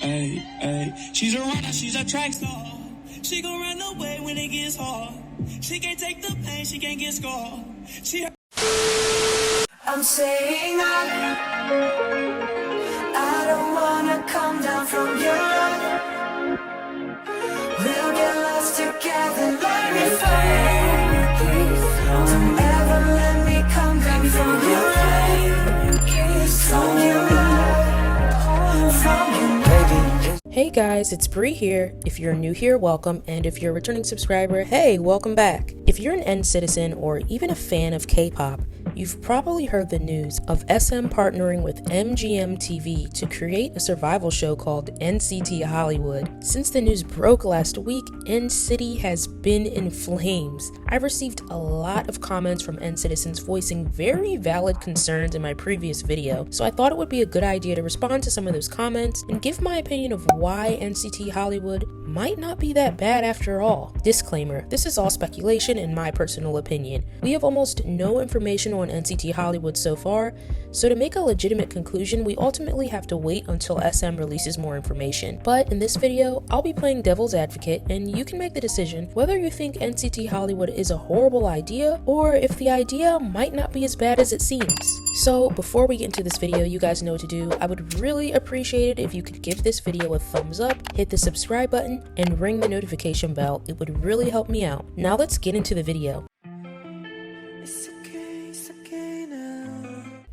Ay, ay. She's a runner, she's a track star. She gon' run away when it gets hard. She can't take the pain, she can't get scarred. I'm saying I don't wanna come down from your love. We'll get lost together like we fly. Don't ever let me come down from your love. From your love. From your love. Hey guys, it's Bree here. If you're new here, welcome, and if you're a returning subscriber, hey, welcome back. If you're an N-Citizen or even a fan of K-pop, you've probably heard the news of SM partnering with MGM TV to create a survival show called NCT Hollywood. Since the news broke last week, NCT has been in flames. I've received a lot of comments from N-Citizens voicing very valid concerns in my previous video, so I thought it would be a good idea to respond to some of those comments and give my opinion of why NCT Hollywood might not be that bad after all. Disclaimer, this is all speculation and my personal opinion. We have almost no information on NCT Hollywood so far, so to make a legitimate conclusion, we ultimately have to wait until SM releases more information. But in this video, I'll be playing devil's advocate, and you can make the decision whether you think NCT Hollywood is a horrible idea, or if the idea might not be as bad as it seems. So before we get into this video, you guys know what to do. I would really appreciate it if you could give this video a thumbs up, hit the subscribe button, and ring the notification bell. It would really help me out. Now let's get into the video.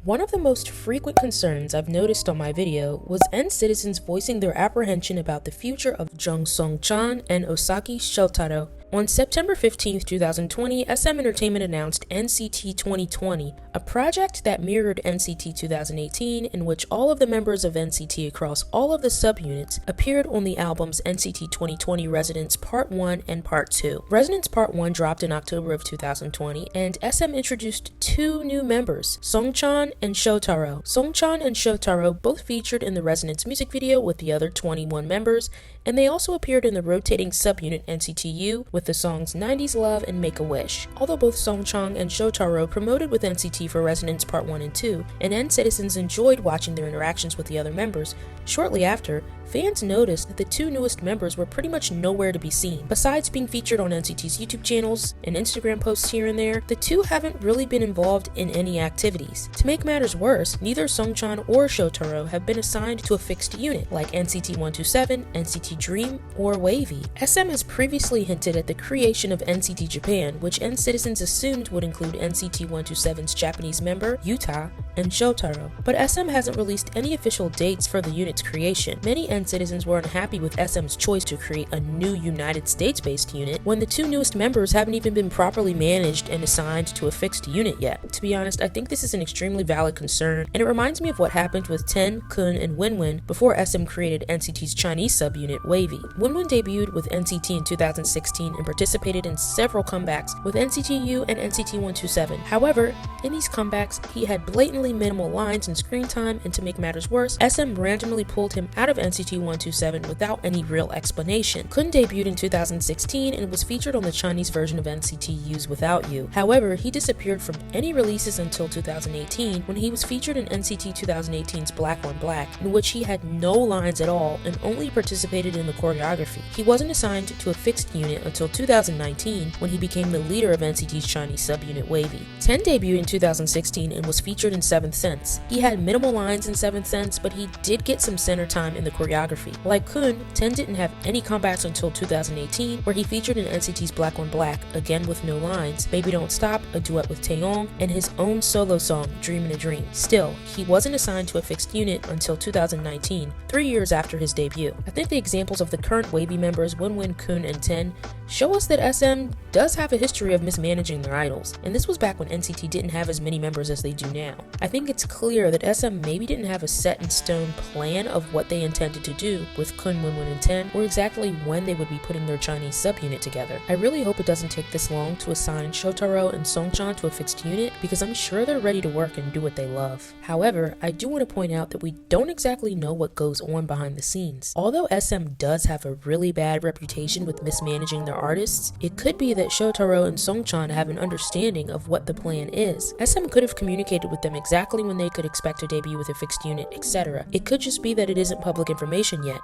One of the most frequent concerns I've noticed on my video was N-Citizens voicing their apprehension about the future of Jung Sung-chan and Osaki Shotaro. On September 15, 2020, SM Entertainment announced NCT 2020, a project that mirrored NCT 2018, in which all of the members of NCT across all of the subunits appeared on the albums NCT 2020 Resonance Part 1 and Part 2. Resonance Part 1 dropped in October of 2020, and SM introduced two new members, Sungchan and Shotaro. Sungchan and Shotaro both featured in the Resonance music video with the other 21 members, and they also appeared in the rotating subunit NCTU with the songs 90s Love and Make a Wish. Although both Sungchan and Shotaro promoted with NCT for Resonance Part 1 and 2, and N-Citizens enjoyed watching their interactions with the other members, shortly after, fans noticed that the two newest members were pretty much nowhere to be seen. Besides being featured on NCT's YouTube channels and Instagram posts here and there, the two haven't really been involved in any activities. To make matters worse, neither Sungchan or Shotaro have been assigned to a fixed unit like NCT 127, NCT Dream, or WayV. SM has previously hinted at the creation of NCT Japan, which N-Citizens assumed would include NCT 127's Japanese member, Yuta, and Shotaro. But SM hasn't released any official dates for the unit's creation. Many N-Citizens were unhappy with SM's choice to create a new United States-based unit when the two newest members haven't even been properly managed and assigned to a fixed unit yet. To be honest, I think this is an extremely valid concern, and it reminds me of what happened with Ten, Kun, and Winwin before SM created NCT's Chinese subunit, WayV. Winwin debuted with NCT in 2016 and participated in several comebacks with NCTU and NCT 127. However, in these comebacks, he had blatantly minimal lines and screen time, and to make matters worse, SM randomly pulled him out of NCT 127 without any real explanation. Kun debuted in 2016 and was featured on the Chinese version of NCTU's Without You. However, he disappeared from any releases until 2018 when he was featured in NCT 2018's Black on Black, in which he had no lines at all and only participated in the choreography. He wasn't assigned to a fixed unit until 2019 when he became the leader of NCT's Chinese subunit WayV. Ten debuted in 2016 and was featured in Seventh Sense. He had minimal lines in Seventh Sense, but he did get some center time in the choreography. Like Kun, Ten didn't have any comebacks until 2018, where he featured in NCT's Black on Black, again with no lines, Baby Don't Stop, a duet with Taeyong, and his own solo song, Dream in a Dream. Still, he wasn't assigned to a fixed unit until 2019, 3 years after his debut. I think the examples of the current WayV members, Winwin, Kun, and Ten, show us that SM does have a history of mismanaging their idols, and this was back when NCT didn't have as many members as they do now. I think it's clear that SM maybe didn't have a set-in-stone plan of what they intended to do with Kun, Winwin, and Ten, or exactly when they would be putting their Chinese subunit together. I really hope it doesn't take this long to assign Shotaro and Sungchan to a fixed unit, because I'm sure they're ready to work and do what they love. However, I do want to point out that we don't exactly know what goes on behind the scenes. Although SM does have a really bad reputation with mismanaging their artists, it could be that Shotaro and Sungchan have an understanding of what the plan is. SM could have communicated with them exactly exactly when they could expect to debut with a fixed unit, etc. It could just be that it isn't public information yet.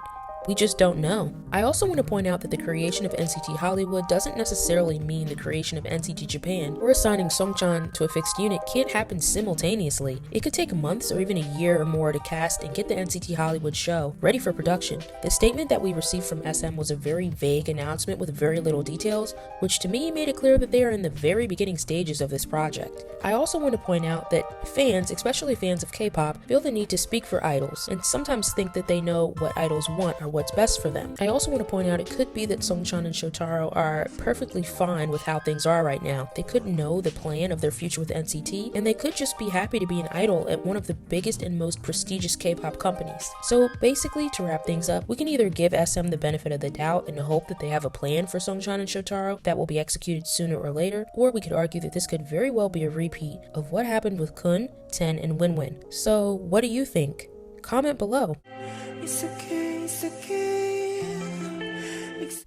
We just don't know. I also want to point out that the creation of NCT Hollywood doesn't necessarily mean the creation of NCT Japan, or assigning Songchan to a fixed unit can't happen simultaneously. It could take months or even a year or more to cast and get the NCT Hollywood show ready for production. The statement that we received from SM was a very vague announcement with very little details, which to me made it clear that they are in the very beginning stages of this project. I also want to point out that fans, especially fans of K-pop, feel the need to speak for idols and sometimes think that they know what idols want or what's best for them. I also want to point out it could be that Songchan and Shotaro are perfectly fine with how things are right now. They could know the plan of their future with NCT, and they could just be happy to be an idol at one of the biggest and most prestigious K-pop companies. So basically, to wrap things up, we can either give SM the benefit of the doubt and hope that they have a plan for Songchan and Shotaro that will be executed sooner or later, or we could argue that this could very well be a repeat of what happened with Kun, Ten, and Winwin. So what do you think? Comment below. It's okay, it's okay.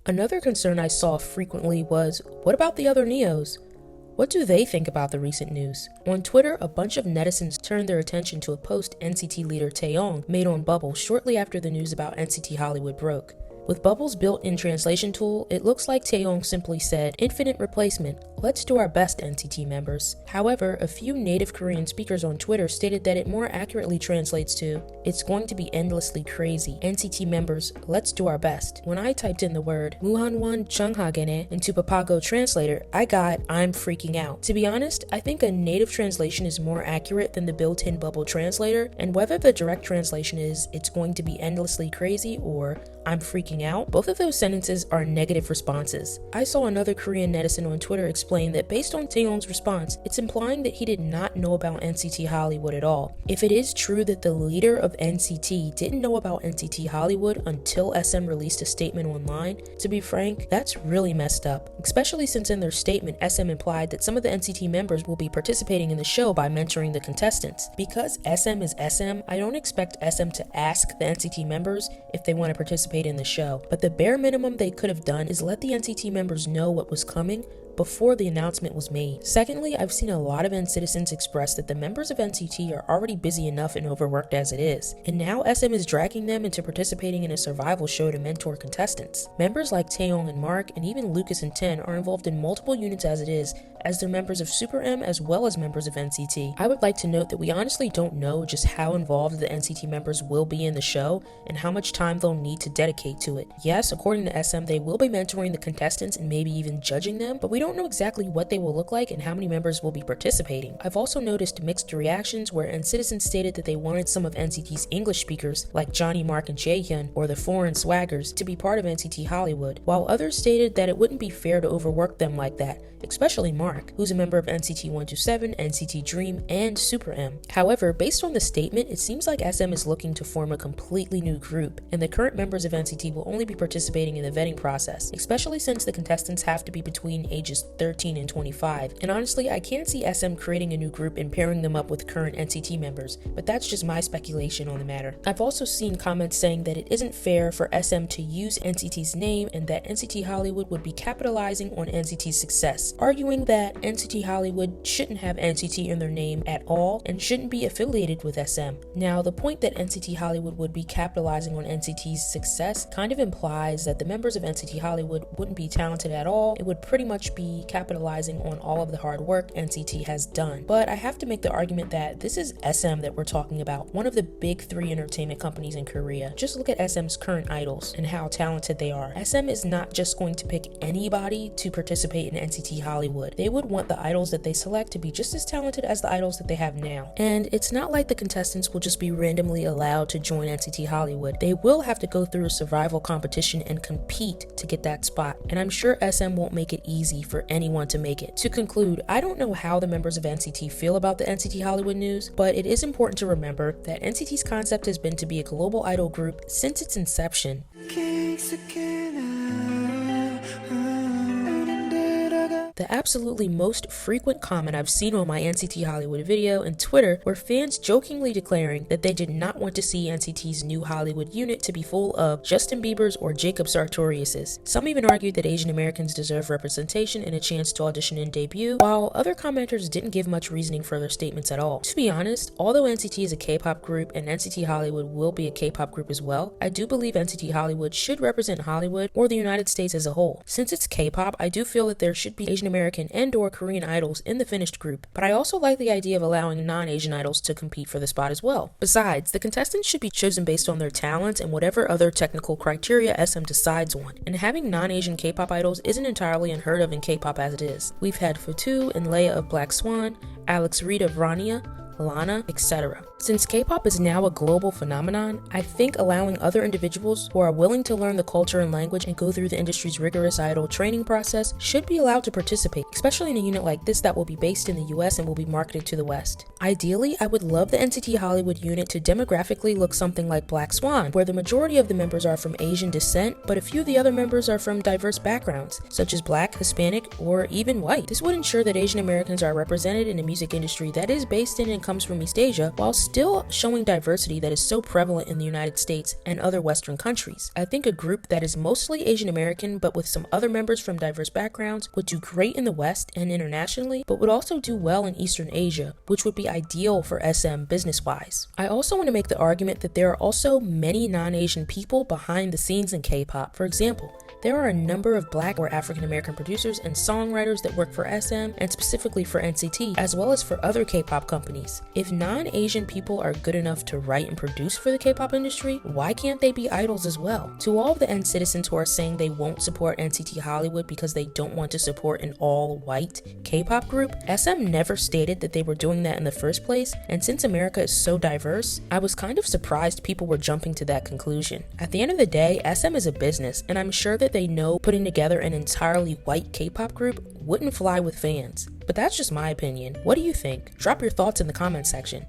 Another concern I saw frequently was, what about the other Neos? What do they think about the recent news? On Twitter, a bunch of netizens turned their attention to a post NCT leader Taeyong made on Bubble shortly after the news about NCT Hollywood broke. With Bubble's built-in translation tool, it looks like Taeyong simply said, "Infinite replacement. Let's do our best, NCT members." However, a few native Korean speakers on Twitter stated that it more accurately translates to, "It's going to be endlessly crazy. NCT members, let's do our best." When I typed in the word Muhanwan Changhagene into Papago Translator, I got "I'm freaking out." To be honest, I think a native translation is more accurate than the built-in Bubble translator, and whether the direct translation is "It's going to be endlessly crazy" or "I'm freaking out," both of those sentences are negative responses. I saw another Korean netizen on Twitter explain that based on Taeyong's response, it's implying that he did not know about NCT Hollywood at all. If it is true that the leader of NCT didn't know about NCT Hollywood until SM released a statement online, to be frank, that's really messed up, especially since in their statement SM implied that some of the NCT members will be participating in the show by mentoring the contestants. Because SM is SM, I don't expect SM to ask the NCT members if they want to participate in the show, but the bare minimum they could have done is let the NCT members know what was coming before the announcement was made. Secondly, I've seen a lot of N-citizens express that the members of NCT are already busy enough and overworked as it is, and now SM is dragging them into participating in a survival show to mentor contestants. Members like Taeyong and Mark, and even Lucas and Ten, are involved in multiple units as it is, as they're members of Super M as well as members of NCT. I would like to note that we honestly don't know just how involved the NCT members will be in the show and how much time they'll need to dedicate to it. Yes, according to SM, they will be mentoring the contestants and maybe even judging them, but we don't know exactly what they will look like and how many members will be participating. I've also noticed mixed reactions where N-citizens stated that they wanted some of NCT's English speakers, like Johnny, Mark, and Jaehyun, or the foreign swaggers, to be part of NCT Hollywood, while others stated that it wouldn't be fair to overwork them like that, especially Mark, who's a member of NCT 127, NCT Dream, and Super M. However, based on the statement, it seems like SM is looking to form a completely new group, and the current members of NCT will only be participating in the vetting process, especially since the contestants have to be between ages 13 and 25. And honestly, I can't see SM creating a new group and pairing them up with current NCT members, but that's just my speculation on the matter. I've also seen comments saying that it isn't fair for SM to use NCT's name and that NCT Hollywood would be capitalizing on NCT's success, arguing that NCT Hollywood shouldn't have NCT in their name at all and shouldn't be affiliated with SM. Now, the point that NCT Hollywood would be capitalizing on NCT's success kind of implies that the members of NCT Hollywood wouldn't be talented at all. It would pretty much be capitalizing on all of the hard work NCT has done. But I have to make the argument that this is SM that we're talking about, one of the big three entertainment companies in Korea. Just look at SM's current idols and how talented they are. SM is not just going to pick anybody to participate in NCT Hollywood. They would want the idols that they select to be just as talented as the idols that they have now. And it's not like the contestants will just be randomly allowed to join NCT Hollywood. They will have to go through a survival competition and compete to get that spot. And I'm sure SM won't make it easy for anyone to make it. To conclude, I don't know how the members of NCT feel about the NCT Hollywood news, but it is important to remember that NCT's concept has been to be a global idol group since its inception. The absolutely most frequent comment I've seen on my NCT Hollywood video and Twitter were fans jokingly declaring that they did not want to see NCT's new Hollywood unit to be full of Justin Bieber's or Jacob Sartorius's. Some even argued that Asian Americans deserve representation and a chance to audition and debut, while other commenters didn't give much reasoning for their statements at all. To be honest, although NCT is a K-pop group and NCT Hollywood will be a K-pop group as well, I do believe NCT Hollywood should represent Hollywood or the United States as a whole. Since it's K-pop, I do feel that there should be Asian American and or Korean idols in the finished group, but I also like the idea of allowing non-Asian idols to compete for the spot as well. Besides, the contestants should be chosen based on their talents and whatever other technical criteria SM decides on, and having non-Asian K-pop idols isn't entirely unheard of in K-pop as it is. We've had Futu and Leia of Black Swan, Alex Reed of Rania, Lana, etc. Since K-pop is now a global phenomenon, I think allowing other individuals who are willing to learn the culture and language and go through the industry's rigorous idol training process should be allowed to participate, especially in a unit like this that will be based in the US and will be marketed to the West. Ideally, I would love the NCT Hollywood unit to demographically look something like Black Swan, where the majority of the members are from Asian descent, but a few of the other members are from diverse backgrounds, such as Black, Hispanic, or even white. This would ensure that Asian Americans are represented in a music industry that is based in and comes from East Asia, while still showing diversity that is so prevalent in the United States and other Western countries. I think a group that is mostly Asian American but with some other members from diverse backgrounds would do great in the West and internationally, but would also do well in Eastern Asia, which would be ideal for SM business-wise. I also want to make the argument that there are also many non-Asian people behind the scenes in K-pop. For example, there are a number of Black or African American producers and songwriters that work for SM and specifically for NCT, as well as for other K-pop companies. If non-Asian people are good enough to write and produce for the K-pop industry, why can't they be idols as well? To all of the N-citizens who are saying they won't support NCT Hollywood because they don't want to support an all-white K-pop group, SM never stated that they were doing that in the first place, and since America is so diverse, I was kind of surprised people were jumping to that conclusion. At the end of the day, SM is a business, and I'm sure that they know putting together an entirely white K-pop group wouldn't fly with fans. But that's just my opinion. What do you think? Drop your thoughts in the comment section.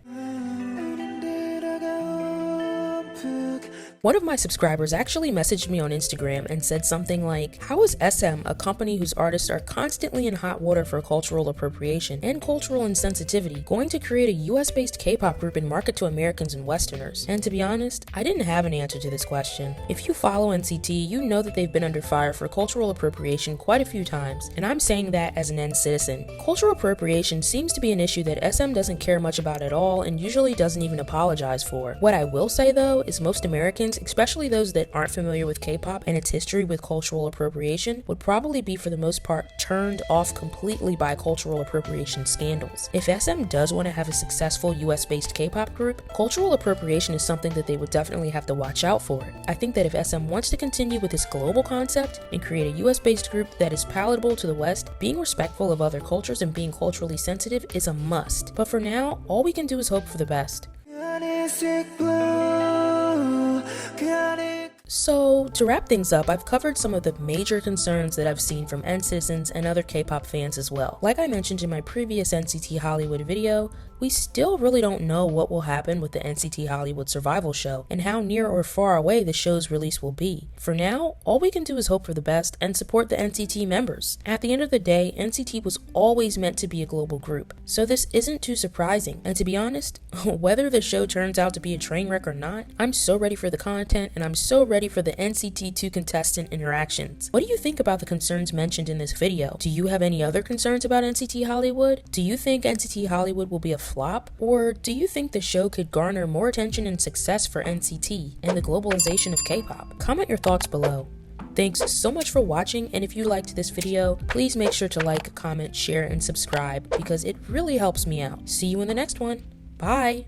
One of my subscribers actually messaged me on Instagram and said something like, how is SM, a company whose artists are constantly in hot water for cultural appropriation and cultural insensitivity, going to create a US-based K-pop group and market to Americans and Westerners? And to be honest, I didn't have an answer to this question. If you follow NCT, you know that they've been under fire for cultural appropriation quite a few times, and I'm saying that as an N-citizen. Cultural appropriation seems to be an issue that SM doesn't care much about at all and usually doesn't even apologize for. What I will say though is most Americans, especially those that aren't familiar with K-pop and its history with cultural appropriation, would probably be for the most part turned off completely by cultural appropriation scandals. If SM does want to have a successful US-based K-pop group, cultural appropriation is something that they would definitely have to watch out for. I think that if SM wants to continue with this global concept and create a US-based group that is palatable to the West, being respectful of other cultures and being culturally sensitive is a must. But for now, all we can do is hope for the best. So, to wrap things up, I've covered some of the major concerns that I've seen from N-citizens and other K-pop fans as well. Like I mentioned in my previous NCT Hollywood video, we still really don't know what will happen with the NCT Hollywood Survival Show and how near or far away the show's release will be. For now, all we can do is hope for the best and support the NCT members. At the end of the day, NCT was always meant to be a global group, so this isn't too surprising. And to be honest, whether the show turns out to be a train wreck or not, I'm so ready for the content and I'm so ready for the NCT2 contestant interactions. What do you think about the concerns mentioned in this video? Do you have any other concerns about NCT Hollywood? Do you think NCT Hollywood will be a flop? Or do you think the show could garner more attention and success for NCT and the globalization of K-pop? Comment your thoughts below. Thanks so much for watching, and if you liked this video, please make sure to like, comment, share, and subscribe because it really helps me out. See you in the next one. Bye!